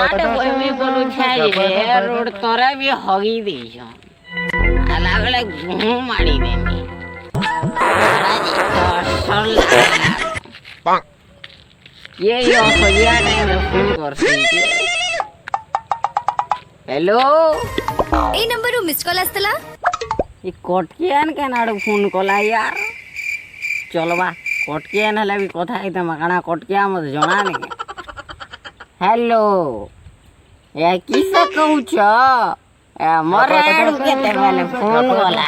କାଟେ କହିବି ବୋଲୁ ଛାଇରେ ରୋଡ ତରା ବି ହଗି ଦେଇଛ ଆଲା ବେଲେ ଘୁଁ ମାଡ଼ି ଦେନି ये असलिया टाइम फोन करसी हेलो ए नंबर मिस कॉल आस्तला ये कटकियान के नाड़ फोन कला यार चलबा कटकियान हला भी कथा आइता मकाना कटकिया मत जणा नहीं हेलो ए किसे कहूछ मरे आडू केते बेले फोन कला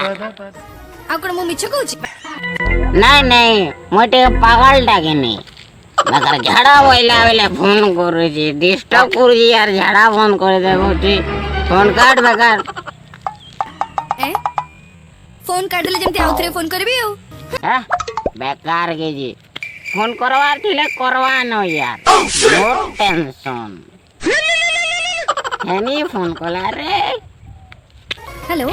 आ कोन मु मिछ कहूची नहीं नहीं मोटे पागल टाके नहीं मगर झाड़ा बोला बेले फोन कर डिस्टर्ब कर यार झाड़ा बंद कर दे गोटी फोन काट बेकार ए फोन काट देले जेमती आउथरे फोन करबी हो हां बेकार के जी फोन करवार थिले करवा न यार नो टेंशन हेनी फोन कला रे हेलो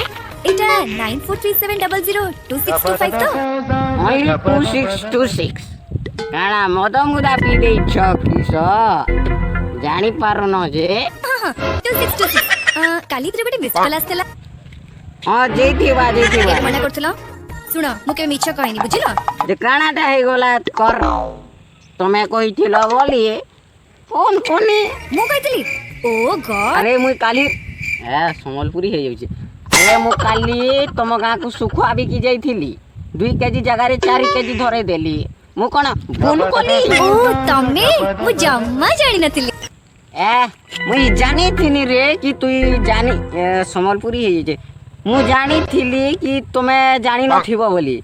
इटा 9437002625 तो ओनली 2626 काना मद मुदा पी दे छ किस जानी पारो न जे हां 2626 काली तरे बटे मिस कॉल आस्तला हां जेथिबा मना करथला सुनो मु के मिछ कहनी बुझिलो जे कानाटा हे गोला कर तमे कहिथिलो बोली फोन कोनी मु कहितली ओ गॉड अरे मुई काली ए समलपुरी हे जाउची अरे मु काली तम गां को सुखुआ भी की जाईथिली 2 केजी जगह रे 4 केजी धरे देली मु कोन फोन कोनी ओ तमे मु जम्मा जानि नथिली ए मुई जानी थिनी रे कि तू जानी समलपुरी हे जे मु जानी थिली कि तुमे जानी नथिबो बोली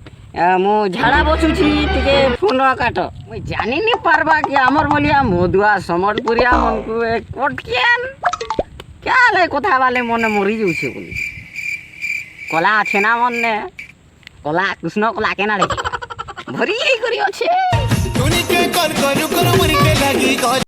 मु झाड़ा बसुछी तिके फोन काट मुई जानी नि पारबा कि हमर बोलिया मधुआ समलपुरिया मन को कटकियान क्या ले कथा वाले मन मरि जाउछे बोली कला আছে না মনে কলা কৃষ্ণ কলা কেনা রে ভরি করি আছে